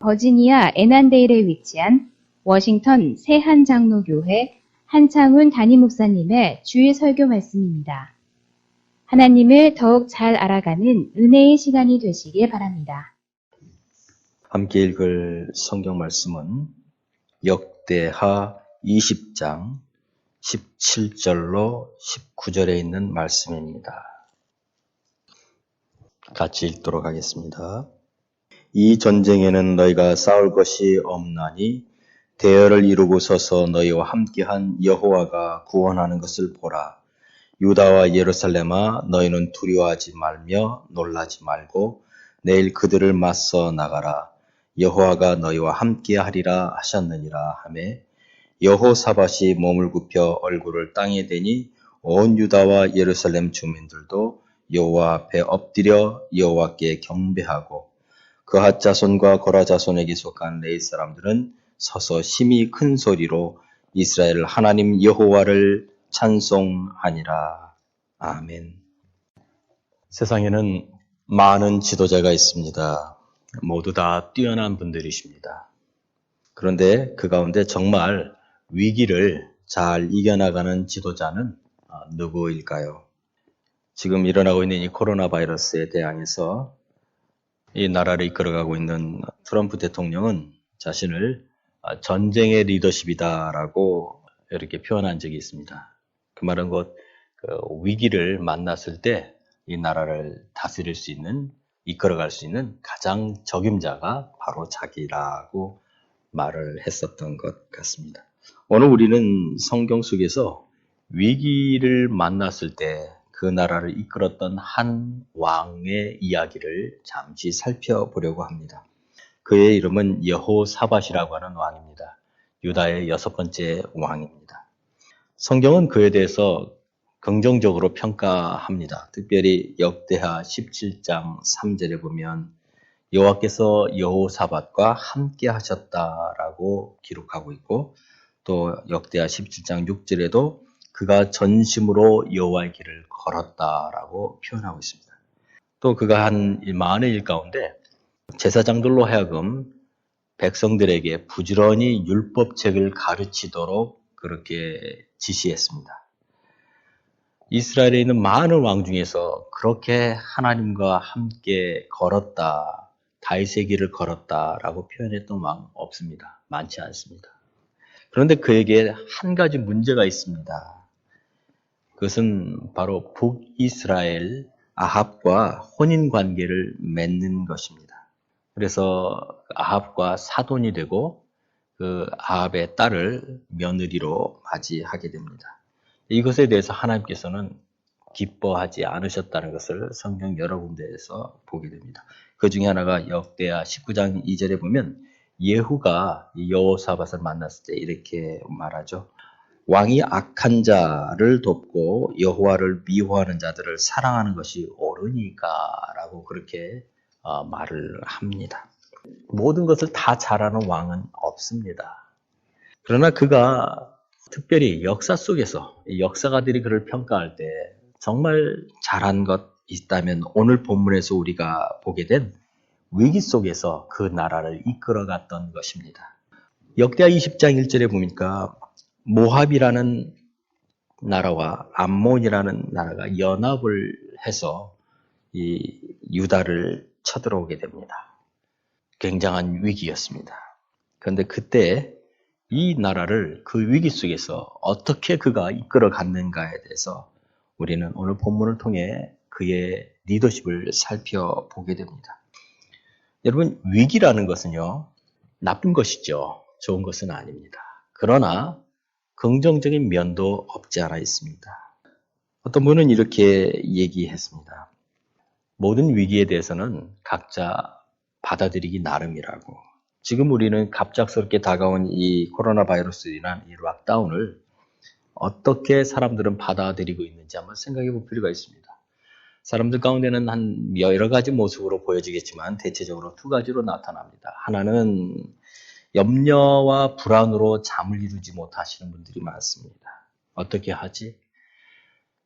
버지니아 애난데일에 위치한 워싱턴 새한장로교회 한창훈 담임 목사님의 주일 설교 말씀입니다. 하나님을 더욱 잘 알아가는 은혜의 시간이 되시길 바랍니다. 함께 읽을 성경 말씀은 역대하 20장 17절로 19절에 있는 말씀입니다. 같이 읽도록 하겠습니다. 이 전쟁에는 너희가 싸울 것이 없나니 대열을 이루고 서서 너희와 함께한 여호와가 구원하는 것을 보라. 유다와 예루살렘아, 너희는 두려워하지 말며 놀라지 말고 내일 그들을 맞서 나가라. 여호와가 너희와 함께하리라 하셨느니라 하매 여호사밧이 몸을 굽혀 얼굴을 땅에 대니 온 유다와 예루살렘 주민들도 여호와 앞에 엎드려 여호와께 경배하고 그핫 자손과 고라 자손에게 속한 레위 사람들은 서서 심히 큰 소리로 이스라엘 하나님 여호와를 찬송하니라. 아멘. 세상에는 많은 지도자가 있습니다. 모두 다 뛰어난 분들이십니다. 그런데 그 가운데 정말 위기를 잘 이겨나가는 지도자는 누구일까요? 지금 일어나고 있는 이 코로나 바이러스에 대항해서 이 나라를 이끌어가고 있는 트럼프 대통령은 자신을 전쟁의 리더십이다라고 이렇게 표현한 적이 있습니다. 그 말은 곧 위기를 만났을 때 이 나라를 다스릴 수 있는, 이끌어갈 수 있는 가장 적임자가 바로 자기라고 말을 했었던 것 같습니다. 오늘 우리는 성경 속에서 위기를 만났을 때 그 나라를 이끌었던 한 왕의 이야기를 잠시 살펴보려고 합니다. 그의 이름은 여호사밧이라고 하는 왕입니다. 유다의 6번째 왕입니다. 성경은 그에 대해서 긍정적으로 평가합니다. 특별히 역대하 17장 3절에 보면 여호와께서 여호사밧과 함께 하셨다라고 기록하고 있고 또 역대하 17장 6절에도 그가 전심으로 여호와의 길을 걸었다라고 표현하고 있습니다. 또 그가 한 많은 일 가운데 제사장들로 하여금 백성들에게 부지런히 율법책을 가르치도록 그렇게 지시했습니다. 이스라엘에 있는 많은 왕 중에서 그렇게 하나님과 함께 걸었다, 다윗의 길을 걸었다라고 표현했던 왕 없습니다. 많지 않습니다. 그런데 그에게 한 가지 문제가 있습니다. 그것은 바로 북이스라엘 아합과 혼인 관계를 맺는 것입니다. 그래서 아합과 사돈이 되고 그 아합의 딸을 며느리로 맞이하게 됩니다. 이것에 대해서 하나님께서는 기뻐하지 않으셨다는 것을 성경 여러 군데에서 보게 됩니다. 그 중에 하나가 역대하 19장 2절에 보면 예후가 여호사밧을 만났을 때 이렇게 말하죠. 왕이 악한 자를 돕고 여호와를 미워하는 자들을 사랑하는 것이 옳으니까 라고 그렇게 말을 합니다. 모든 것을 다 잘하는 왕은 없습니다. 그러나 그가 특별히 역사 속에서 역사가들이 그를 평가할 때 정말 잘한 것 있다면 오늘 본문에서 우리가 보게 된 위기 속에서 그 나라를 이끌어갔던 것입니다. 역대하 20장 1절에 보니까 모압이라는 나라와 암몬이라는 나라가 연합을 해서 이 유다를 쳐들어오게 됩니다. 굉장한 위기였습니다. 그런데 그때 이 나라를 그 위기 속에서 어떻게 그가 이끌어 갔는가에 대해서 우리는 오늘 본문을 통해 그의 리더십을 살펴보게 됩니다. 여러분, 위기라는 것은요, 나쁜 것이죠. 좋은 것은 아닙니다. 그러나 긍정적인 면도 없지 않아 있습니다. 어떤 분은 이렇게 얘기했습니다. 모든 위기에 대해서는 각자 받아들이기 나름이라고. 지금 우리는 갑작스럽게 다가온 이 코로나 바이러스로 인한 이 락다운을 어떻게 사람들은 받아들이고 있는지 한번 생각해 볼 필요가 있습니다. 사람들 가운데는 한 여러 가지 모습으로 보여지겠지만 대체적으로 두 가지로 나타납니다. 하나는 염려와 불안으로 잠을 이루지 못하시는 분들이 많습니다. 어떻게 하지?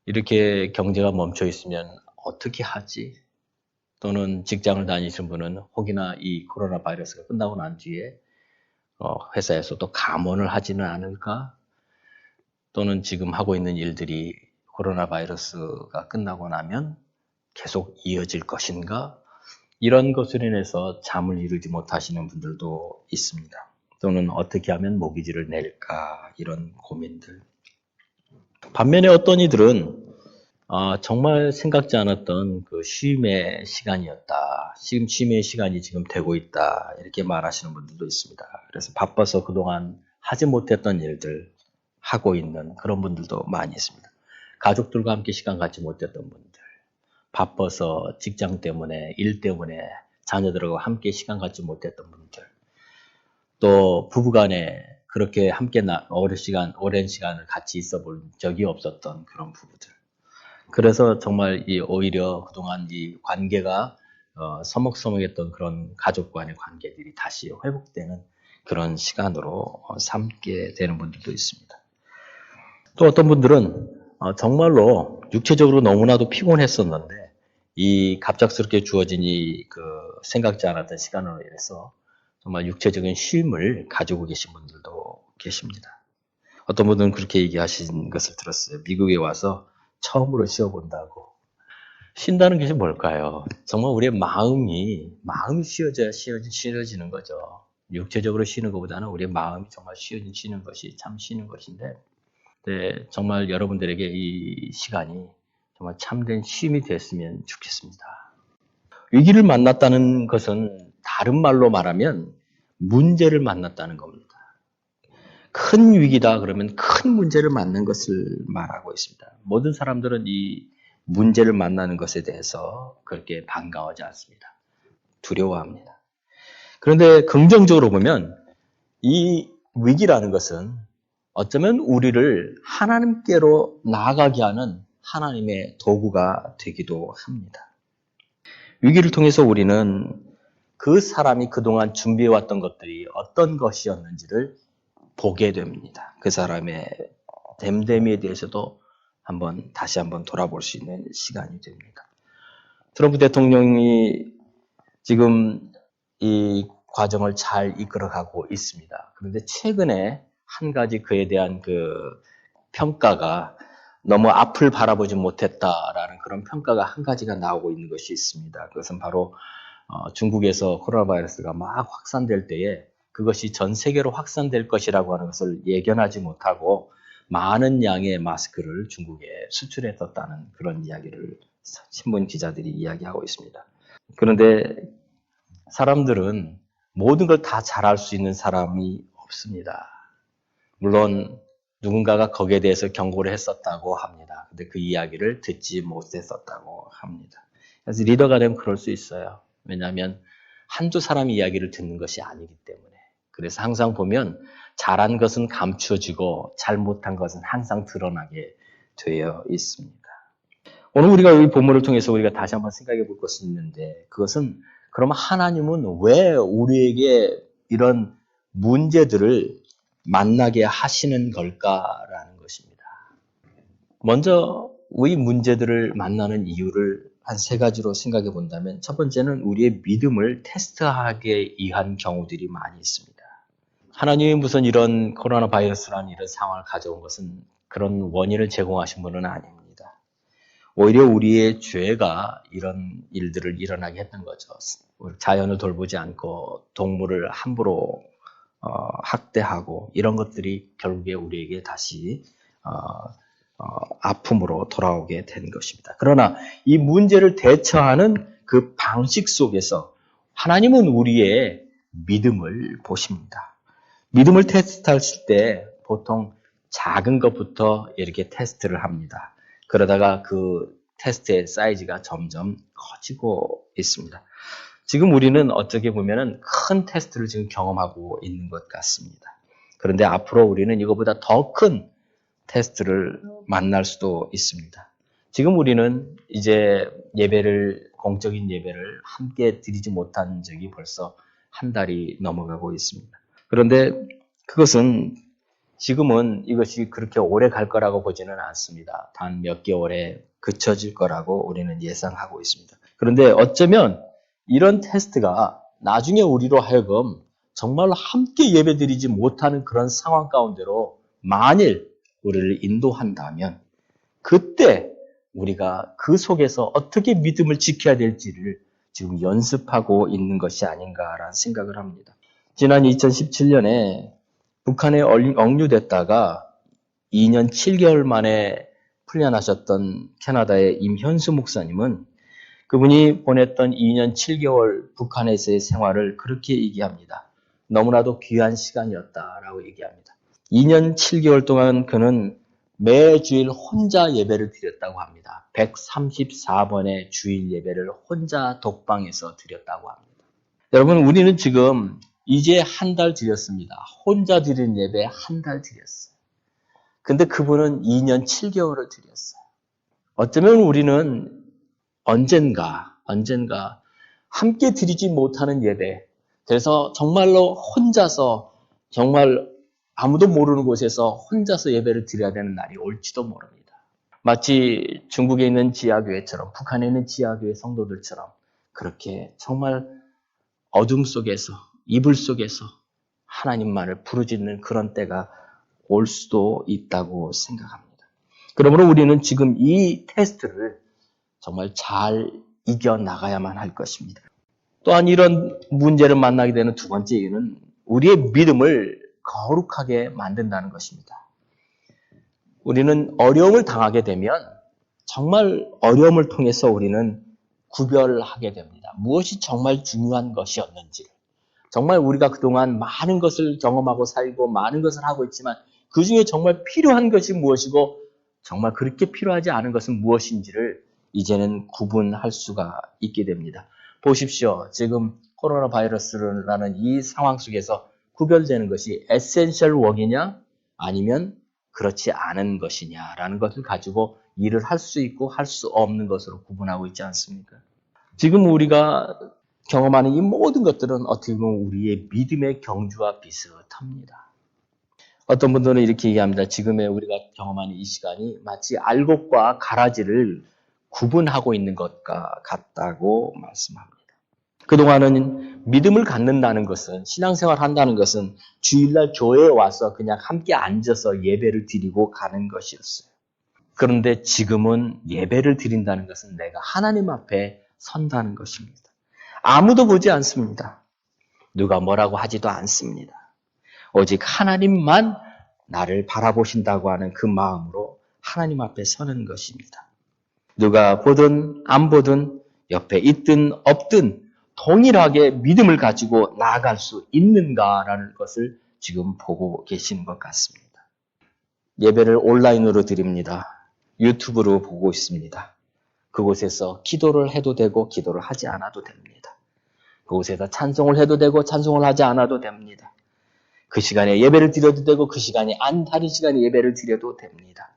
이렇게 경제가 멈춰 있으면 어떻게 하지? 또는 직장을 다니시는 분은 혹이나 이 코로나 바이러스가 끝나고 난 뒤에 회사에서 또 감원을 하지는 않을까? 또는 지금 하고 있는 일들이 코로나 바이러스가 끝나고 나면 계속 이어질 것인가? 이런 것으로 인해서 잠을 이루지 못하시는 분들도 있습니다. 또는 어떻게 하면 모기지를 낼까? 이런 고민들. 반면에 어떤 이들은 정말 생각지 않았던 그 쉼의 시간이었다. 지금 쉼의 시간이 지금 되고 있다. 이렇게 말하시는 분들도 있습니다. 그래서 바빠서 그동안 하지 못했던 일들 하고 있는 그런 분들도 많이 있습니다. 가족들과 함께 시간 갖지 못했던 분들, 바빠서 직장 때문에, 일 때문에 자녀들하고 함께 시간 갖지 못했던 분들, 또 부부간에 그렇게 함께 오랜 시간을 같이 있어 본 적이 없었던 그런 부부들. 그래서 정말 오히려 그동안 이 관계가 서먹서먹했던 그런 가족 간의 관계들이 다시 회복되는 그런 시간으로 삼게 되는 분들도 있습니다. 또 어떤 분들은 정말로 육체적으로 너무나도 피곤했었는데 이 갑작스럽게 주어진 생각지 않았던 시간으로 인해서 정말 육체적인 쉼을 가지고 계신 분들도 계십니다. 어떤 분들은 그렇게 얘기하신 것을 들었어요. 미국에 와서 처음으로 쉬어본다고. 쉰다는 것이 뭘까요? 정말 우리의 마음이 쉬어지는 거죠. 육체적으로 쉬는 것보다는 우리의 마음이 정말 쉬는 것이 참 쉬는 것인데, 네, 정말 여러분들에게 이 시간이 정말 참된 쉼이 됐으면 좋겠습니다. 위기를 만났다는 것은 다른 말로 말하면 문제를 만났다는 겁니다. 큰 위기다 그러면 큰 문제를 만난 것을 말하고 있습니다. 모든 사람들은 이 문제를 만나는 것에 대해서 그렇게 반가워하지 않습니다. 두려워합니다. 그런데 긍정적으로 보면 이 위기라는 것은 어쩌면 우리를 하나님께로 나아가게 하는 하나님의 도구가 되기도 합니다. 위기를 통해서 우리는 그 사람이 그동안 준비해왔던 것들이 어떤 것이었는지를 보게 됩니다. 그 사람의 됨됨이에 대해서도 다시 한번 돌아볼 수 있는 시간이 됩니다. 트럼프 대통령이 지금 이 과정을 잘 이끌어가고 있습니다. 그런데 최근에 한 가지 그에 대한 평가가 너무 앞을 바라보지 못했다라는 그런 평가가 한 가지가 나오고 있는 것이 있습니다. 그것은 바로 중국에서 코로나 바이러스가 막 확산될 때에 그것이 전 세계로 확산될 것이라고 하는 것을 예견하지 못하고 많은 양의 마스크를 중국에 수출했었다는 그런 이야기를 신문 기자들이 이야기하고 있습니다. 그런데 사람들은 모든 걸 다 잘할 수 있는 사람이 없습니다. 물론 누군가가 거기에 대해서 경고를 했었다고 합니다. 근데 그 이야기를 듣지 못했었다고 합니다. 그래서 리더가 되면 그럴 수 있어요. 왜냐하면 한두 사람 이야기를 듣는 것이 아니기 때문에. 그래서 항상 보면 잘한 것은 감추어지고 잘못한 것은 항상 드러나게 되어 있습니다. 오늘 우리가 이 본문을 통해서 우리가 다시 한번 생각해 볼 것이 있는데 그것은 그러면 하나님은 왜 우리에게 이런 문제들을 만나게 하시는 걸까라는 것입니다. 먼저 이 문제들을 만나는 이유를 한 3가지로 생각해 본다면 첫 번째는 우리의 믿음을 테스트하기 위한 경우들이 많이 있습니다. 하나님이 무슨 이런 코로나 바이러스라는 이런 상황을 가져온 것은 그런 원인을 제공하신 분은 아닙니다. 오히려 우리의 죄가 이런 일들을 일어나게 했던 거죠. 자연을 돌보지 않고 동물을 함부로 학대하고 이런 것들이 결국에 우리에게 다시 아픔으로 돌아오게 된 것입니다. 그러나 이 문제를 대처하는 그 방식 속에서 하나님은 우리의 믿음을 보십니다. 믿음을 테스트하실 때 보통 작은 것부터 이렇게 테스트를 합니다. 그러다가 그 테스트의 사이즈가 점점 커지고 있습니다. 지금 우리는 어떻게 보면은 큰 테스트를 지금 경험하고 있는 것 같습니다. 그런데 앞으로 우리는 이거보다 더 큰 테스트를 만날 수도 있습니다. 지금 우리는 이제 공적인 예배를 함께 드리지 못한 적이 벌써 한 달이 넘어가고 있습니다. 그런데 그것은 지금은 이것이 그렇게 오래 갈 거라고 보지는 않습니다. 단 몇 개월에 그쳐질 거라고 우리는 예상하고 있습니다. 그런데 어쩌면 이런 테스트가 나중에 우리로 하여금 정말로 함께 예배드리지 못하는 그런 상황 가운데로 만일 우리를 인도한다면 그때 우리가 그 속에서 어떻게 믿음을 지켜야 될지를 지금 연습하고 있는 것이 아닌가라는 생각을 합니다. 지난 2017년에 북한에 억류됐다가 2년 7개월 만에 풀려나셨던 캐나다의 임현수 목사님은 그분이 보냈던 2년 7개월 북한에서의 생활을 그렇게 얘기합니다. 너무나도 귀한 시간이었다라고 얘기합니다. 2년 7개월 동안 그는 매주일 혼자 예배를 드렸다고 합니다. 134번의 주일 예배를 혼자 독방에서 드렸다고 합니다. 여러분, 우리는 지금 이제 한 달 드렸습니다. 혼자 드린 예배 한 달 드렸어요. 근데 그분은 2년 7개월을 드렸어요. 어쩌면 우리는 언젠가 함께 드리지 못하는 예배, 그래서 정말로 혼자서 정말 아무도 모르는 곳에서 혼자서 예배를 드려야 되는 날이 올지도 모릅니다. 마치 중국에 있는 지하교회처럼, 북한에 있는 지하교회 성도들처럼 그렇게 정말 어둠 속에서, 이불 속에서 하나님만을 부르짖는 그런 때가 올 수도 있다고 생각합니다. 그러므로 우리는 지금 이 테스트를 정말 잘 이겨나가야만 할 것입니다. 또한 이런 문제를 만나게 되는 두 번째 이유는 우리의 믿음을 거룩하게 만든다는 것입니다. 우리는 어려움을 당하게 되면 정말 어려움을 통해서 우리는 구별하게 됩니다. 무엇이 정말 중요한 것이었는지를. 정말 우리가 그동안 많은 것을 경험하고 살고 많은 것을 하고 있지만 그 중에 정말 필요한 것이 무엇이고 정말 그렇게 필요하지 않은 것은 무엇인지를 이제는 구분할 수가 있게 됩니다. 보십시오. 지금 코로나 바이러스라는 이 상황 속에서 구별되는 것이 에센셜 워크이냐 아니면 그렇지 않은 것이냐라는 것을 가지고 일을 할 수 있고 할 수 없는 것으로 구분하고 있지 않습니까? 지금 우리가 경험하는 이 모든 것들은 어떻게 보면 우리의 믿음의 경주와 비슷합니다. 어떤 분들은 이렇게 얘기합니다. 지금의 우리가 경험하는 이 시간이 마치 알곡과 가라지를 구분하고 있는 것과 같다고 말씀합니다. 그동안은 믿음을 갖는다는 것은, 신앙생활 한다는 것은 주일날 교회에 와서 그냥 함께 앉아서 예배를 드리고 가는 것이었어요. 그런데 지금은 예배를 드린다는 것은 내가 하나님 앞에 선다는 것입니다. 아무도 보지 않습니다. 누가 뭐라고 하지도 않습니다. 오직 하나님만 나를 바라보신다고 하는 그 마음으로 하나님 앞에 서는 것입니다. 누가 보든 안 보든 옆에 있든 없든 동일하게 믿음을 가지고 나아갈 수 있는가라는 것을 지금 보고 계시는 것 같습니다. 예배를 온라인으로 드립니다. 유튜브로 보고 있습니다. 그곳에서 기도를 해도 되고 기도를 하지 않아도 됩니다. 그곳에서 찬송을 해도 되고 찬송을 하지 않아도 됩니다. 그 시간에 예배를 드려도 되고 그 시간이 다른 시간에 예배를 드려도 됩니다.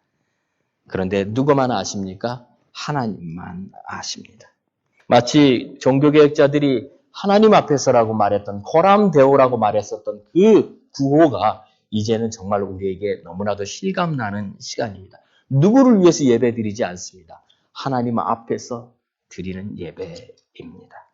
그런데 누구만 아십니까? 하나님만 아십니다. 마치 종교개혁자들이 하나님 앞에서라고 말했던 고람데오라고 말했었던 그 구호가 이제는 정말 우리에게 너무나도 실감나는 시간입니다. 누구를 위해서 예배드리지 않습니다. 하나님 앞에서 드리는 예배입니다.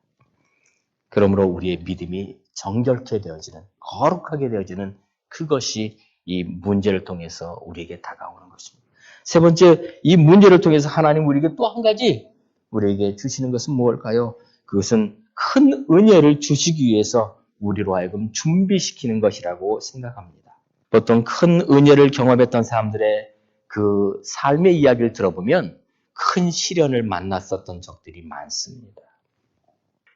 그러므로 우리의 믿음이 정결케 되어지는, 거룩하게 되어지는 그것이 이 문제를 통해서 우리에게 다가오는 것입니다. 세 번째, 이 문제를 통해서 하나님 우리에게 또 한 가지 우리에게 주시는 것은 무엇일까요? 그것은 큰 은혜를 주시기 위해서 우리로 하여금 준비시키는 것이라고 생각합니다. 보통 큰 은혜를 경험했던 사람들의 그 삶의 이야기를 들어보면 큰 시련을 만났었던 적들이 많습니다.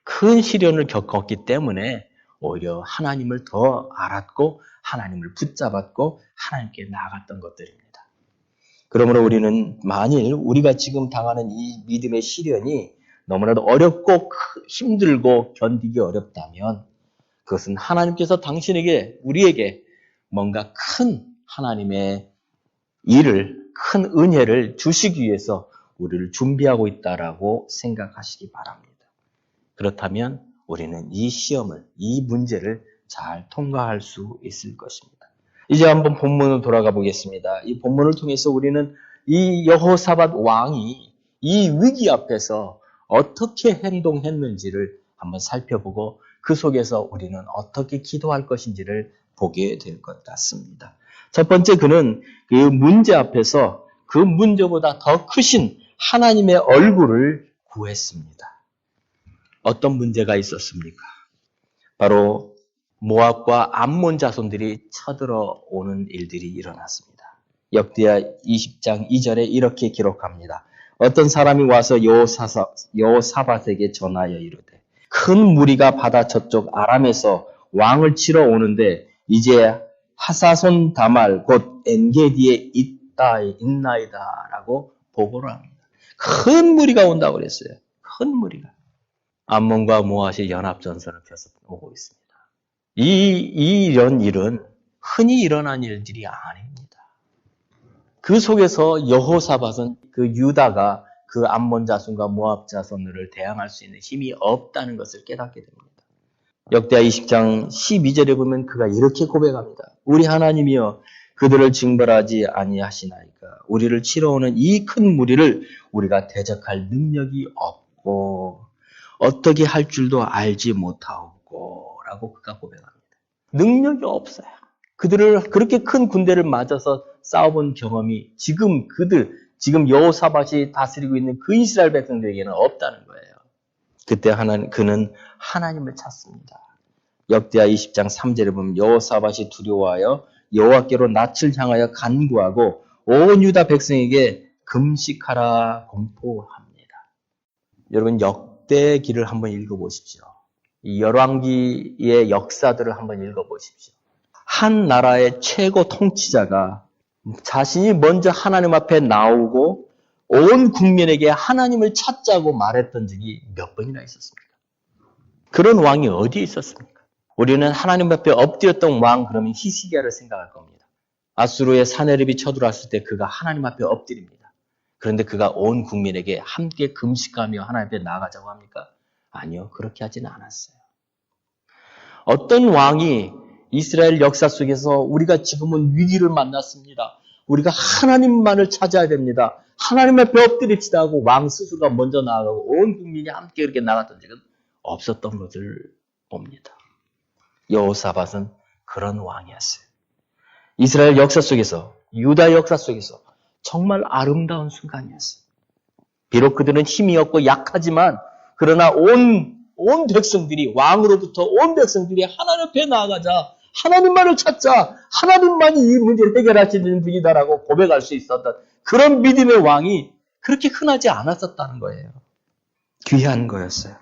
큰 시련을 겪었기 때문에 오히려 하나님을 더 알았고 하나님을 붙잡았고 하나님께 나아갔던 것들입니다. 그러므로 우리는 만일 우리가 지금 당하는 이 믿음의 시련이 너무나도 어렵고 힘들고 견디기 어렵다면 그것은 하나님께서 당신에게, 우리에게 뭔가 큰 하나님의 일을, 큰 은혜를 주시기 위해서 우리를 준비하고 있다라고 생각하시기 바랍니다. 그렇다면 우리는 이 시험을, 이 문제를 잘 통과할 수 있을 것입니다. 이제 한번 본문으로 돌아가 보겠습니다. 이 본문을 통해서 우리는 이 여호사밧 왕이 이 위기 앞에서 어떻게 행동했는지를 한번 살펴보고 그 속에서 우리는 어떻게 기도할 것인지를 보게 될 것 같습니다. 첫 번째, 그는 그 문제 앞에서 그 문제보다 더 크신 하나님의 얼굴을 구했습니다. 어떤 문제가 있었습니까? 바로 모압과 암몬 자손들이 쳐들어오는 일들이 일어났습니다. 역대하 20장 2절에 이렇게 기록합니다. 어떤 사람이 와서 여호사밧에게 전하여 이르되 큰 무리가 바다 저쪽 아람에서 왕을 치러 오는데 이제 하사손 다말 곧 엔게디에 있나이다 라고 보고를 합니다. 큰 무리가 온다고 그랬어요. 큰 무리가. 암몬과 모압이 연합전선을 펴서 오고 있습니다. 이런 일은 흔히 일어난 일들이 아닙니다. 그 속에서 여호사밧은 그 유다가 그 암몬 자손과 모압 자손들을 대항할 수 있는 힘이 없다는 것을 깨닫게 됩니다. 역대하 20장 12절에 보면 그가 이렇게 고백합니다. 우리 하나님이여 그들을 징벌하지 아니하시나이까. 우리를 치러 오는 이 큰 무리를 우리가 대적할 능력이 없고 어떻게 할 줄도 알지 못하고 라고 그가 고백합니다. 능력이 없어요. 그들을 그렇게 큰 군대를 맞아서 싸워본 경험이 지금 여호사밧이 다스리고 있는 그 이스라엘 백성들에게는 없다는 거예요. 그때 그는 하나님을 찾습니다. 역대하 20장 3절에 보면 여호사밧이 두려워하여 여호와께로 낯을 향하여 간구하고 온 유다 백성에게 금식하라 공포합니다. 여러분 역대기를 한번 읽어보십시오. 이 열왕기의 역사들을 한번 읽어보십시오. 한 나라의 최고 통치자가 자신이 먼저 하나님 앞에 나오고 온 국민에게 하나님을 찾자고 말했던 적이 몇 번이나 있었습니까? 그런 왕이 어디에 있었습니까? 우리는 하나님 앞에 엎드렸던 왕 그러면 히스기야를 생각할 겁니다. 아수르의 사네립이 쳐들어왔을 때 그가 하나님 앞에 엎드립니다. 그런데 그가 온 국민에게 함께 금식하며 하나님 앞에 나아가자고 합니까? 아니요, 그렇게 하지는 않았어요. 어떤 왕이 이스라엘 역사 속에서 우리가 지금은 위기를 만났습니다. 우리가 하나님만을 찾아야 됩니다. 하나님 앞에 엎드립시다 하고 왕 스스로가 먼저 나아가고 온 국민이 함께 그렇게 나갔던 적은 없었던 것을 봅니다. 여호사밧은 그런 왕이었어요. 이스라엘 역사 속에서, 유다 역사 속에서 정말 아름다운 순간이었어요. 비록 그들은 힘이 없고 약하지만 그러나 온 백성들이 왕으로부터 온 백성들이 하나님 앞에 나아가자, 하나님만을 찾자, 하나님만이 이 문제를 해결하시는 분이다라고 고백할 수 있었던 그런 믿음의 왕이 그렇게 흔하지 않았었다는 거예요. 귀한 거였어요.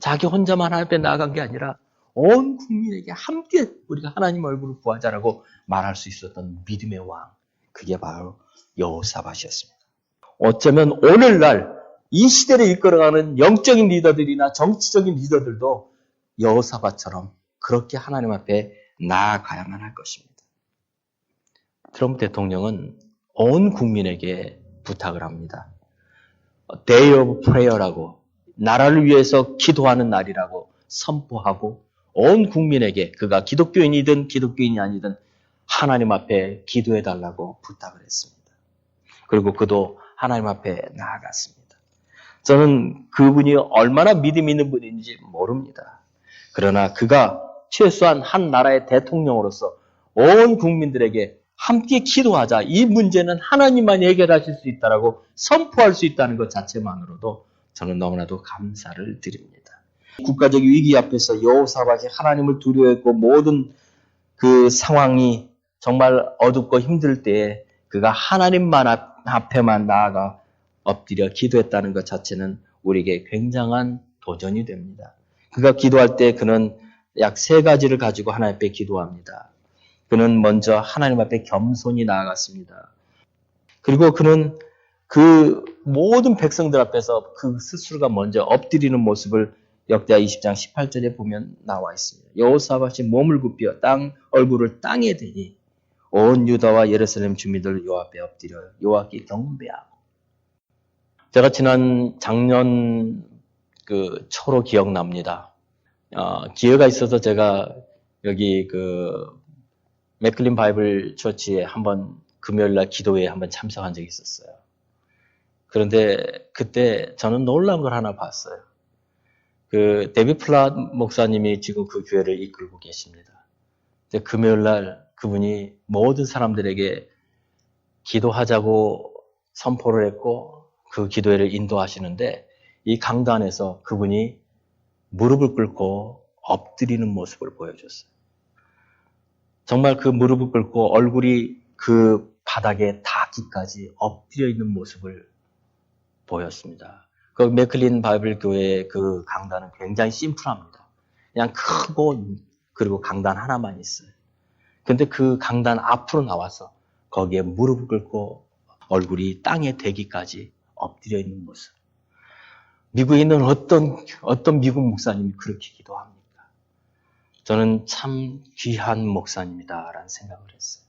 자기 혼자만 하나님 앞에 나아간 게 아니라 온 국민에게 함께 우리가 하나님 얼굴을 구하자라고 말할 수 있었던 믿음의 왕, 그게 바로 여호사밧이었습니다. 어쩌면 오늘날 이 시대를 이끌어가는 영적인 리더들이나 정치적인 리더들도 여호사밧처럼 그렇게 하나님 앞에 나아가야만 할 것입니다. 트럼프 대통령은 온 국민에게 부탁을 합니다. Day of Prayer라고 나라를 위해서 기도하는 날이라고 선포하고 온 국민에게 그가 기독교인이든 기독교인이 아니든 하나님 앞에 기도해달라고 부탁을 했습니다. 그리고 그도 하나님 앞에 나아갔습니다. 저는 그분이 얼마나 믿음 있는 분인지 모릅니다. 그러나 그가 최소한 한 나라의 대통령으로서 온 국민들에게 함께 기도하자. 이 문제는 하나님만이 해결하실 수 있다라고 선포할 수 있다는 것 자체만으로도 저는 너무나도 감사를 드립니다. 국가적 위기 앞에서 여호사밧이 하나님을 두려워했고 모든 그 상황이 정말 어둡고 힘들 때에 그가 하나님만 앞에만 나아가 엎드려 기도했다는 것 자체는 우리에게 굉장한 도전이 됩니다. 그가 기도할 때 그는 약 3가지를 가지고 하나님 앞에 기도합니다. 그는 먼저 하나님 앞에 겸손히 나아갔습니다. 그리고 그는 그 모든 백성들 앞에서 그 스스로가 먼저 엎드리는 모습을 역대하 20장 18절에 보면 나와 있습니다. 여호사밧이 몸을 굽혀 얼굴을 땅에 대니 온 유다와 예루살렘 주민들 요 앞에 엎드려 여호와께 경배하고. 제가 작년 그 초로 기억납니다. 기회가 있어서 제가 여기 그 맥클린 바이블 처치에 한번 금요일날 기도회에 한번 참석한 적이 있었어요. 그런데 그때 저는 놀라운 걸 하나 봤어요. 그 데비 플랏 목사님이 지금 그 교회를 이끌고 계십니다. 근데 금요일 날 그분이 모든 사람들에게 기도하자고 선포를 했고 그 기도회를 인도하시는데 이 강단에서 그분이 무릎을 꿇고 엎드리는 모습을 보여줬어요. 정말 그 무릎을 꿇고 얼굴이 그 바닥에 닿기까지 엎드려 있는 모습을 보였습니다. 그 맥클린 바이블 교회의 그 강단은 굉장히 심플합니다. 그냥 크고 그리고 강단 하나만 있어요. 근데 그 강단 앞으로 나와서 거기에 무릎을 꿇고 얼굴이 땅에 대기까지 엎드려 있는 모습. 미국에 있는 어떤 미국 목사님이 그렇게 기도합니까? 저는 참 귀한 목사님이다라는 생각을 했어요.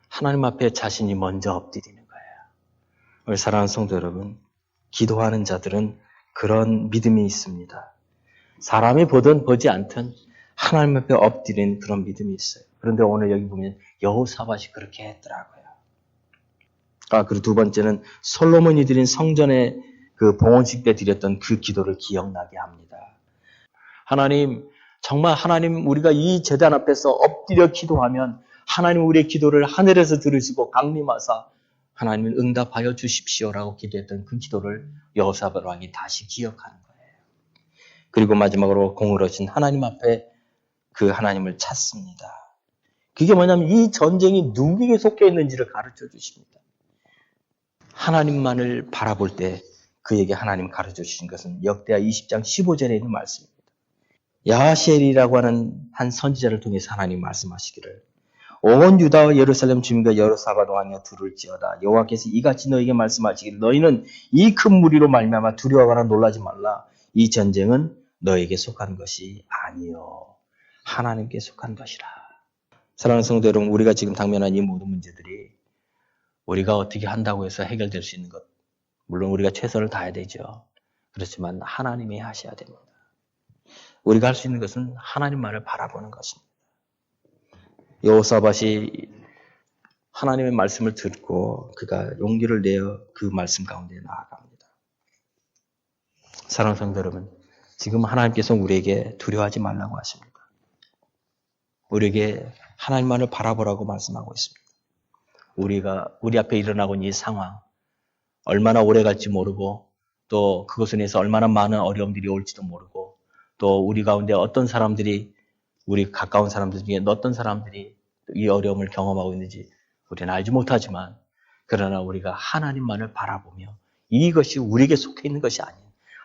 하나님 앞에 자신이 먼저 엎드리는 거예요. 우리 사랑하는 성도 여러분, 기도하는 자들은 그런 믿음이 있습니다. 사람이 보든 보지 않든 하나님 앞에 엎드리는 그런 믿음이 있어요. 그런데 오늘 여기 보면 여호사밧이 그렇게 했더라고요. 그리고 두 번째는 솔로몬이 드린 성전의 그 봉헌식 때 드렸던 그 기도를 기억나게 합니다. 하나님, 정말 하나님 우리가 이 제단 앞에서 엎드려 기도하면 하나님 우리의 기도를 하늘에서 들으시고 강림하사 하나님은 응답하여 주십시오라고 기도했던 그 기도를 여호사밧 왕이 다시 기억하는 거예요. 그리고 마지막으로 공의로우신 하나님 앞에 그 하나님을 찾습니다. 그게 뭐냐면 이 전쟁이 누구에게 속해 있는지를 가르쳐 주십니다. 하나님만을 바라볼 때 그에게 하나님 가르쳐 주신 것은 역대하 20장 15절에 있는 말씀입니다. 야하시엘이라고 하는 한 선지자를 통해서 하나님 말씀하시기를 온 유다와 예루살렘 주민과 여호사밧 왕이여 들을지어다. 여호와께서 이같이 너에게 말씀하시기를 너희는 이 큰 무리로 말미암아 두려워하거나 놀라지 말라. 이 전쟁은 너에게 속한 것이 아니요 하나님께 속한 것이라. 사랑하는 성도 여러분, 우리가 지금 당면한 이 모든 문제들이 우리가 어떻게 한다고 해서 해결될 수 있는 것, 물론 우리가 최선을 다해야 되죠. 그렇지만 하나님이 하셔야 됩니다. 우리가 할 수 있는 것은 하나님만을 바라보는 것입니다. 여호사밧이 하나님의 말씀을 듣고 그가 용기를 내어 그 말씀 가운데 나아갑니다. 사랑하는 성도 여러분, 지금 하나님께서 우리에게 두려워하지 말라고 하십니다. 우리에게 하나님만을 바라보라고 말씀하고 있습니다. 우리 앞에 일어나고 있는 이 상황, 얼마나 오래 갈지 모르고 또 그것에 인해서 얼마나 많은 어려움들이 올지도 모르고 또 우리 가운데 어떤 사람들이 우리 가까운 사람들 중에 어떤 사람들이 이 어려움을 경험하고 있는지 우리는 알지 못하지만 그러나 우리가 하나님만을 바라보며 이것이 우리에게 속해 있는 것이 아닌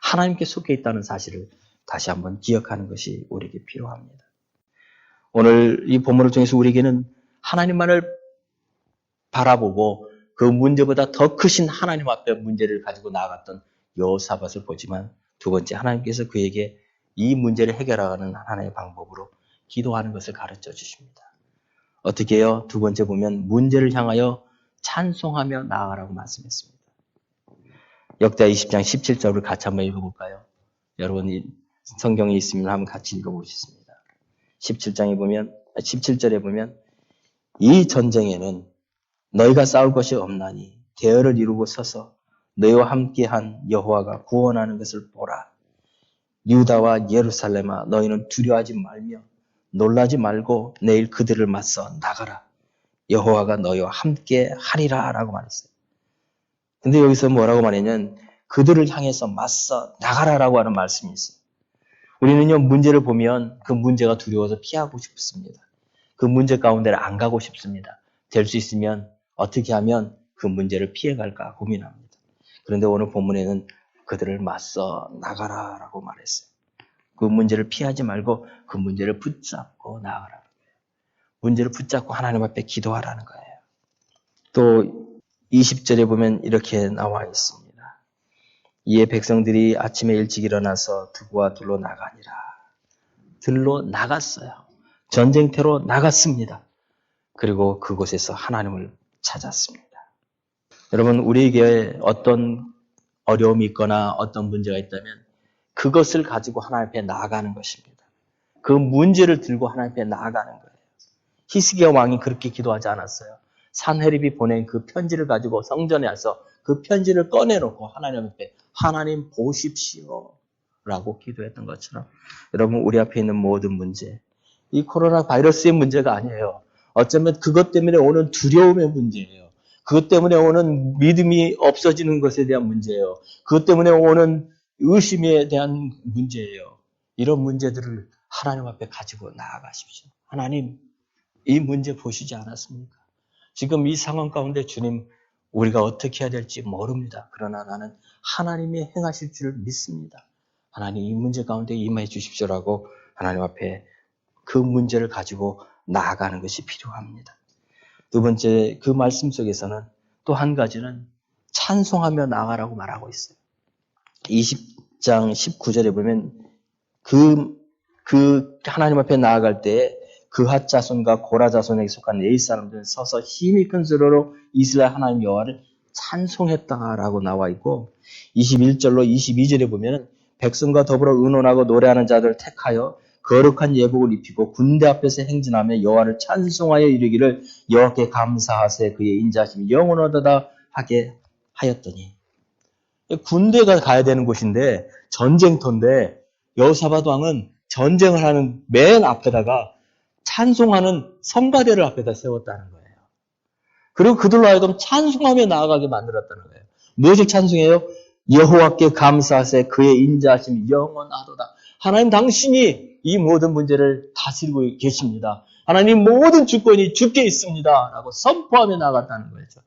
하나님께 속해 있다는 사실을 다시 한번 기억하는 것이 우리에게 필요합니다. 오늘 이 본문을 통해서 우리에게는 하나님만을 바라보고 그 문제보다 더 크신 하나님 앞에 문제를 가지고 나아갔던 여호사밧을 보지만 두 번째 하나님께서 그에게 이 문제를 해결하는 하나의 방법으로 기도하는 것을 가르쳐 주십니다. 어떻게 해요? 두 번째 보면 문제를 향하여 찬송하며 나아가라고 말씀했습니다. 역대하 20장 17절을 같이 한번 읽어볼까요? 여러분 성경에 있으면 한번 같이 읽어보시겠습니다. 17절에 보면 이 전쟁에는 너희가 싸울 것이 없나니 대열을 이루고 서서 너희와 함께한 여호와가 구원하는 것을 보라. 유다와 예루살렘아 너희는 두려워하지 말며 놀라지 말고 내일 그들을 맞서 나가라. 여호와가 너희와 함께 하리라 라고 말했어요. 근데 여기서 뭐라고 말했냐면 그들을 향해서 맞서 나가라라고 하는 말씀이 있어요. 우리는요 문제를 보면 그 문제가 두려워서 피하고 싶습니다. 그 문제 가운데를 안 가고 싶습니다. 될 수 있으면 어떻게 하면 그 문제를 피해갈까 고민합니다. 그런데 오늘 본문에는 그들을 맞서 나가라라고 말했어요. 그 문제를 피하지 말고 그 문제를 붙잡고 나아가라는 거예요. 문제를 붙잡고 하나님 앞에 기도하라는 거예요. 또 20절에 보면 이렇게 나와 있습니다. 이에 백성들이 아침에 일찍 일어나서 두고와 둘로 나가니라. 들로 나갔어요. 전쟁터로 나갔습니다. 그리고 그곳에서 하나님을 찾았습니다. 여러분 우리에게 어떤 어려움이 있거나 어떤 문제가 있다면 그것을 가지고 하나님 앞에 나아가는 것입니다. 그 문제를 들고 하나님 앞에 나아가는 거예요. 히스기야 왕이 그렇게 기도하지 않았어요. 산헤립이 보낸 그 편지를 가지고 성전에 와서 그 편지를 꺼내놓고 하나님 앞에 하나님 보십시오 라고 기도했던 것처럼 여러분 우리 앞에 있는 모든 문제, 이 코로나 바이러스의 문제가 아니에요. 어쩌면 그것 때문에 오는 두려움의 문제예요. 그것 때문에 오는 믿음이 없어지는 것에 대한 문제예요. 그것 때문에 오는 의심에 대한 문제예요. 이런 문제들을 하나님 앞에 가지고 나아가십시오. 하나님, 이 문제 보시지 않았습니까? 지금 이 상황 가운데 주님, 우리가 어떻게 해야 될지 모릅니다. 그러나 나는 하나님이 행하실 줄 믿습니다. 하나님 이 문제 가운데 임하여 주십시오라고 하나님 앞에 그 문제를 가지고 나아가는 것이 필요합니다. 두 번째, 그 말씀 속에서는 또 한 가지는 찬송하며 나아가라고 말하고 있어요. 20장 19절에 보면 그 하나님 앞에 나아갈 때 그핫 자손과 고라 자손에게 속한 레위 사람들은 서서 힘이 큰 소리로 이스라엘 하나님 여호와를 찬송했다라고 나와 있고 21절로 22절에 보면 백성과 더불어 의논하고 노래하는 자들을 택하여 거룩한 예복을 입히고 군대 앞에서 행진하며 여호와를 찬송하여 이르기를 여호와께 감사하세 그의 인자하심이 영원하도다 하게 하였더니 군대가 가야 되는 곳인데 전쟁터인데 여호사밧 왕은 전쟁을 하는 맨 앞에다가 찬송하는 성가대를 앞에다 세웠다는 거예요. 그리고 그들로 하여금 찬송하며 나아가게 만들었다는 거예요. 무엇을 찬송해요? 여호와께 감사하세 그의 인자하심이 영원하도다. 하나님 당신이 이 모든 문제를 다스리고 계십니다. 하나님 모든 주권이 주께 있습니다. 라고 선포하며 나아갔다는 거죠.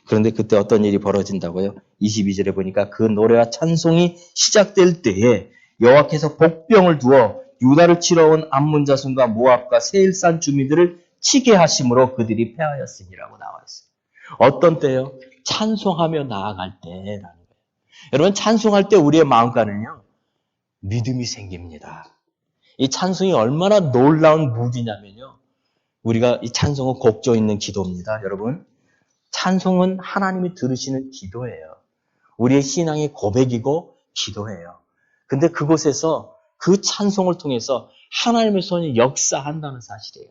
그런데 그때 어떤 일이 벌어진다고요? 22절에 보니까 그 노래와 찬송이 시작될 때에 여호와께서 복병을 두어 유다를 치러 온 암몬 자손과 모압과 세일산 주민들을 치게 하심으로 그들이 패하였으니라고 나와 있어요. 어떤 때요? 찬송하며 나아갈 때라는 거예요. 여러분 찬송할 때 우리의 마음가는요. 믿음이 생깁니다. 이 찬송이 얼마나 놀라운 무기냐면요. 우리가 이 찬송은 곡조 있는 기도입니다. 여러분 찬송은 하나님이 들으시는 기도예요. 우리의 신앙의 고백이고 기도예요. 근데 그곳에서 그 찬송을 통해서 하나님의 손이 역사한다는 사실이에요.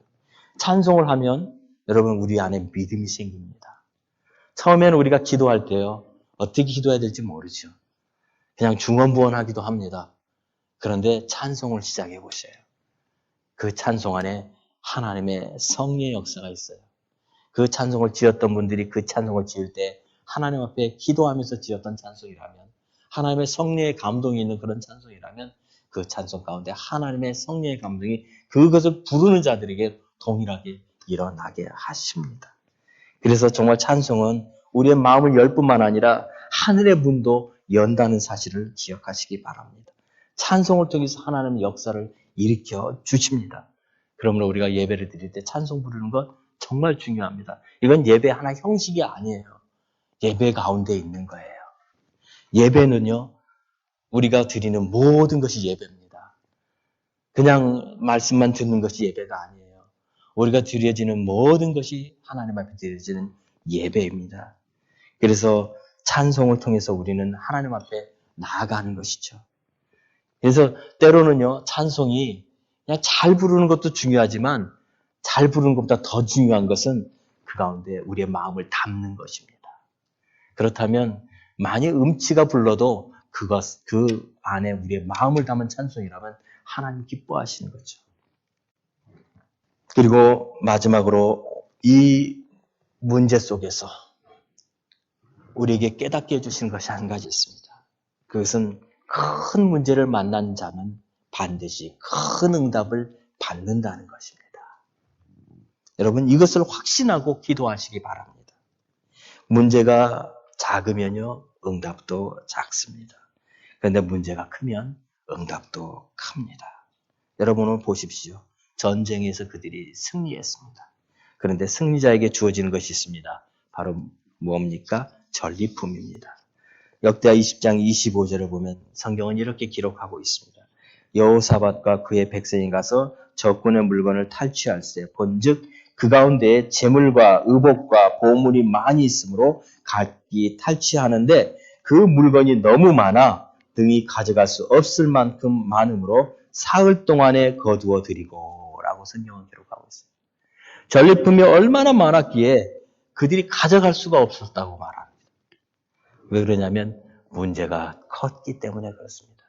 찬송을 하면 여러분 우리 안에 믿음이 생깁니다. 처음에는 우리가 기도할 때요. 어떻게 기도해야 될지 모르죠. 그냥 중언부언하기도 합니다. 그런데 찬송을 시작해 보세요. 그 찬송 안에 하나님의 성령의 역사가 있어요. 그 찬송을 지었던 분들이 그 찬송을 지을 때 하나님 앞에 기도하면서 지었던 찬송이라면 하나님의 성령의 감동이 있는 그런 찬송이라면 그 찬송 가운데 하나님의 성령의 감동이 그것을 부르는 자들에게 동일하게 일어나게 하십니다. 그래서 정말 찬송은 우리의 마음을 열 뿐만 아니라 하늘의 문도 연다는 사실을 기억하시기 바랍니다. 찬송을 통해서 하나님의 역사를 일으켜 주십니다. 그러므로 우리가 예배를 드릴 때 찬송 부르는 것 정말 중요합니다. 이건 예배 하나 형식이 아니에요. 예배 가운데 있는 거예요. 예배는요, 우리가 드리는 모든 것이 예배입니다. 그냥 말씀만 듣는 것이 예배가 아니에요. 우리가 드려지는 모든 것이 하나님 앞에 드려지는 예배입니다. 그래서 찬송을 통해서 우리는 하나님 앞에 나아가는 것이죠. 그래서 때로는요, 찬송이 그냥 잘 부르는 것도 중요하지만 잘 부르는 것보다 더 중요한 것은 그 가운데 우리의 마음을 담는 것입니다. 그렇다면 만약 음치가 불러도 그 안에 우리의 마음을 담은 찬송이라면 하나님 기뻐하시는 거죠. 그리고 마지막으로 이 문제 속에서 우리에게 깨닫게 해주시는 것이 한 가지 있습니다. 그것은 큰 문제를 만난 자는 반드시 큰 응답을 받는다는 것입니다. 여러분 이것을 확신하고 기도하시기 바랍니다. 문제가 작으면요 응답도 작습니다. 그런데 문제가 크면 응답도 큽니다. 여러분은 보십시오. 전쟁에서 그들이 승리했습니다. 그런데 승리자에게 주어지는 것이 있습니다. 바로 뭡니까? 전리품입니다. 역대하 20장 25절을 보면 성경은 이렇게 기록하고 있습니다. 여호사밧과 그의 백성이 가서 적군의 물건을 탈취할세 본즉 그 가운데에 재물과 의복과 보물이 많이 있으므로 각기 탈취하는데 그 물건이 너무 많아 등이 가져갈 수 없을 만큼 많으므로 사흘 동안에 거두어 드리고 라고 성경은 기록하고 있습니다. 전리품이 얼마나 많았기에 그들이 가져갈 수가 없었다고 말합니다. 왜 그러냐면 문제가 컸기 때문에 그렇습니다.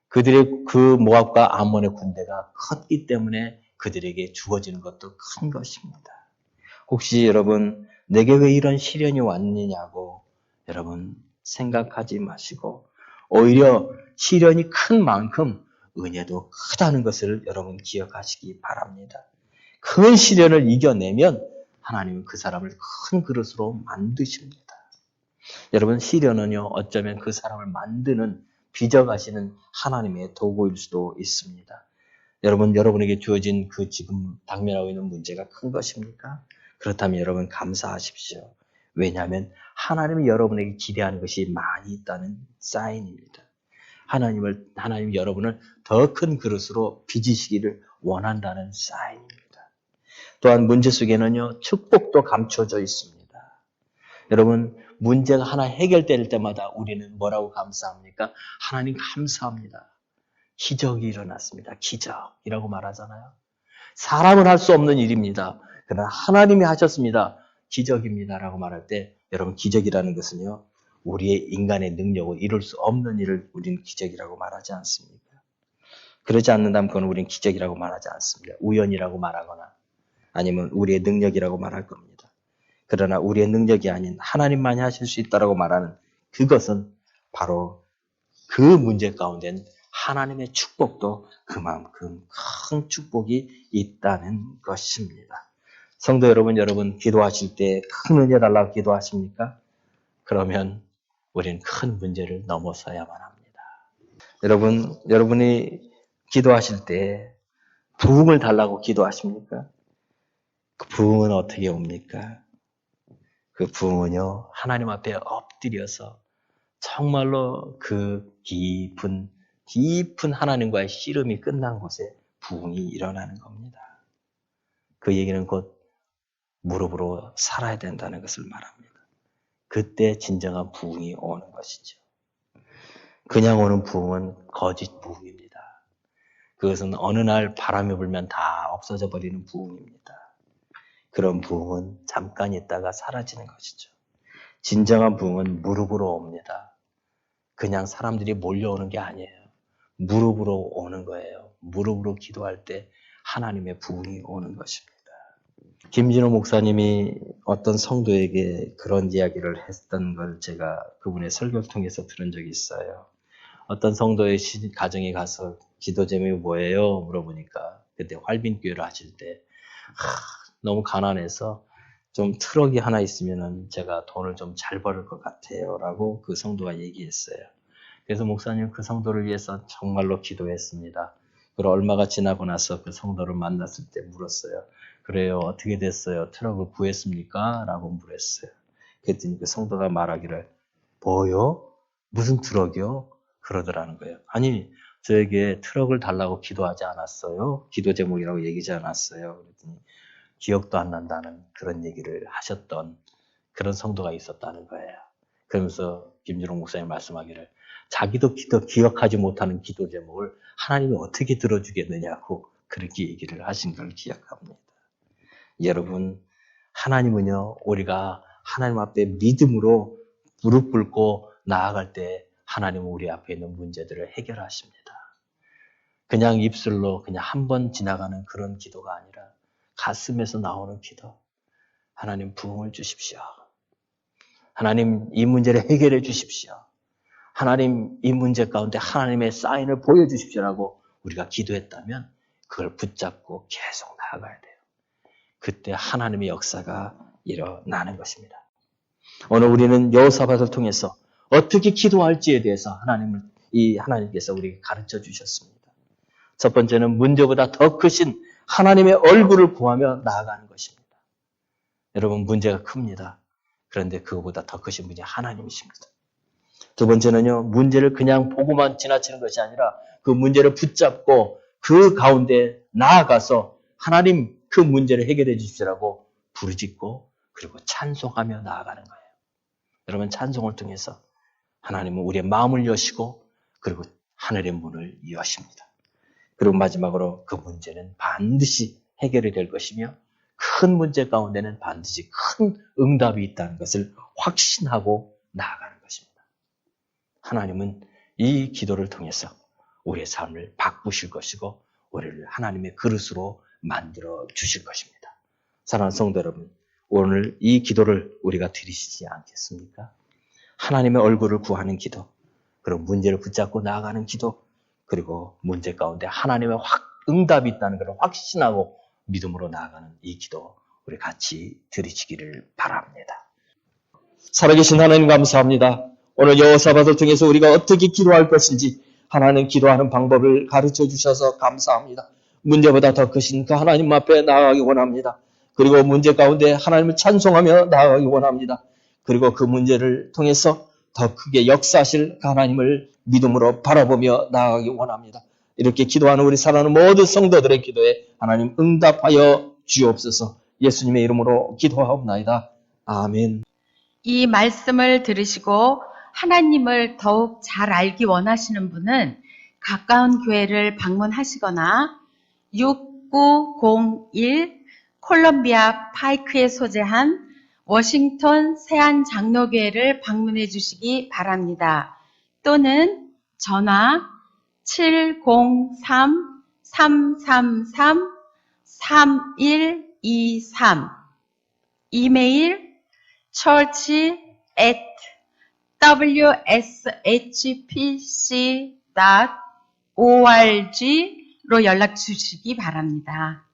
그들의 그 모압과 암몬의 군대가 컸기 때문에 그들에게 주어지는 것도 큰 것입니다. 혹시 여러분 내게 왜 이런 시련이 왔느냐고 여러분 생각하지 마시고 오히려 시련이 큰 만큼 은혜도 크다는 것을 여러분 기억하시기 바랍니다. 큰 시련을 이겨내면 하나님은 그 사람을 큰 그릇으로 만드십니다. 여러분 시련은요 어쩌면 그 사람을 만드는 빚어가시는 하나님의 도구일 수도 있습니다. 여러분에게 주어진 그 지금 당면하고 있는 문제가 큰 것입니까? 그렇다면 여러분 감사하십시오. 왜냐하면 여러분에게 기대하는 것이 많이 있다는 사인입니다. 하나님 여러분을 더 큰 그릇으로 빚으시기를 원한다는 사인입니다. 또한 문제 속에는요, 축복도 감춰져 있습니다. 여러분, 문제가 하나 해결될 때마다 우리는 뭐라고 감사합니까? 하나님 감사합니다. 기적이 일어났습니다. 기적이라고 말하잖아요. 사람은 할 수 없는 일입니다. 그러나 하나님이 하셨습니다. 기적입니다라고 말할 때 여러분 기적이라는 것은요. 우리의 인간의 능력으로 이룰 수 없는 일을 우리는 기적이라고 말하지 않습니까? 그러지 않는다면 그건 우리는 기적이라고 말하지 않습니다. 우연이라고 말하거나 아니면 우리의 능력이라고 말할 겁니다. 그러나 우리의 능력이 아닌 하나님만이 하실 수 있다라고 말하는 그것은 바로 그 문제 가운데는 하나님의 축복도 그만큼 큰 축복이 있다는 것입니다. 성도 여러분 기도하실 때 큰 은혜 달라고 기도하십니까? 그러면 우리는 큰 문제를 넘어서야만 합니다. 여러분이 기도하실 때 부흥을 달라고 기도하십니까? 그 부흥은 어떻게 옵니까? 그 부흥은요, 하나님 앞에 엎드려서 정말로 그 깊은 하나님과의 씨름이 끝난 곳에 부흥이 일어나는 겁니다. 그 얘기는 곧 무릎으로 살아야 된다는 것을 말합니다. 그때 진정한 부흥이 오는 것이죠. 그냥 오는 부흥은 거짓 부흥입니다. 그것은 어느 날 바람이 불면 다 없어져 버리는 부흥입니다. 그런 부흥은 잠깐 있다가 사라지는 것이죠. 진정한 부흥은 무릎으로 옵니다. 그냥 사람들이 몰려오는 게 아니에요. 무릎으로 오는 거예요. 무릎으로 기도할 때 하나님의 부흥이 오는 것입니다. 김진호 목사님이 어떤 성도에게 그런 이야기를 했던 걸 제가 그분의 설교를 통해서 들은 적이 있어요. 어떤 성도의 가정에 가서 기도 제목이 뭐예요? 물어보니까 그때 활빈교회를 하실 때 너무 가난해서 좀 트럭이 하나 있으면은 제가 돈을 좀 잘 벌을 것 같아요 라고 그 성도가 얘기했어요. 그래서 목사님 그 성도를 위해서 정말로 기도했습니다. 그리고 얼마가 지나고 나서 그 성도를 만났을 때 물었어요. 그래요, 어떻게 됐어요? 트럭을 구했습니까? 라고 물었어요. 그랬더니 그 성도가 말하기를 뭐요? 무슨 트럭이요? 그러더라는 거예요. 아니 저에게 트럭을 달라고 기도하지 않았어요? 기도 제목이라고 얘기하지 않았어요? 그랬더니 기억도 안 난다는 그런 얘기를 하셨던 그런 성도가 있었다는 거예요. 그러면서 김준홍 목사님 말씀하기를 자기도 기억하지 못하는 기도 제목을 하나님이 어떻게 들어주겠느냐고 그렇게 얘기를 하신 걸 기억합니다. 여러분, 하나님은요, 우리가 하나님 앞에 믿음으로 무릎 꿇고 나아갈 때 하나님은 우리 앞에 있는 문제들을 해결하십니다. 그냥 입술로 그냥 한 번 지나가는 그런 기도가 아니라 가슴에서 나오는 기도. 하나님 부흥을 주십시오. 하나님 이 문제를 해결해 주십시오. 하나님 이 문제 가운데 하나님의 사인을 보여주십시오라고 우리가 기도했다면 그걸 붙잡고 계속 나아가야 돼요. 그때 하나님의 역사가 일어나는 것입니다. 오늘 우리는 여호사밧을 통해서 어떻게 기도할지에 대해서 하나님께서 우리에게 가르쳐 주셨습니다. 첫 번째는 문제보다 더 크신 하나님의 얼굴을 구하며 나아가는 것입니다. 여러분 문제가 큽니다. 그런데 그거보다 더 크신 분이 하나님이십니다. 두 번째는요, 문제를 그냥 보고만 지나치는 것이 아니라 그 문제를 붙잡고 그 가운데 나아가서 하나님 그 문제를 해결해 주시라고 부르짖고 그리고 찬송하며 나아가는 거예요. 여러분 찬송을 통해서 하나님은 우리의 마음을 여시고 그리고 하늘의 문을 여십니다. 그리고 마지막으로 그 문제는 반드시 해결이 될 것이며 큰 문제 가운데는 반드시 큰 응답이 있다는 것을 확신하고 나아가는 하나님은 이 기도를 통해서 우리의 삶을 바꾸실 것이고 우리를 하나님의 그릇으로 만들어 주실 것입니다. 사랑하는 성도 여러분, 오늘 이 기도를 우리가 드리시지 않겠습니까? 하나님의 얼굴을 구하는 기도, 그리고 문제를 붙잡고 나아가는 기도, 그리고 문제 가운데 하나님의 응답이 있다는 것을 확신하고 믿음으로 나아가는 이 기도 우리 같이 드리시기를 바랍니다. 살아계신 하나님 감사합니다. 오늘 여호사밧을 통해서 우리가 어떻게 기도할 것인지 하나님 기도하는 방법을 가르쳐 주셔서 감사합니다. 문제보다 더 크신 그 하나님 앞에 나아가기 원합니다. 그리고 문제 가운데 하나님을 찬송하며 나아가기 원합니다. 그리고 그 문제를 통해서 더 크게 역사하실 그 하나님을 믿음으로 바라보며 나아가기 원합니다. 이렇게 기도하는 우리 사랑하는 모든 성도들의 기도에 하나님 응답하여 주옵소서. 예수님의 이름으로 기도하옵나이다. 아멘. 이 말씀을 들으시고 하나님을 더욱 잘 알기 원하시는 분은 가까운 교회를 방문하시거나 6901 콜롬비아 파이크에 소재한 워싱턴 세안장로교회를 방문해 주시기 바랍니다. 또는 전화 703-333-3123 이메일 church@wshpc.org로 연락 주시기 바랍니다.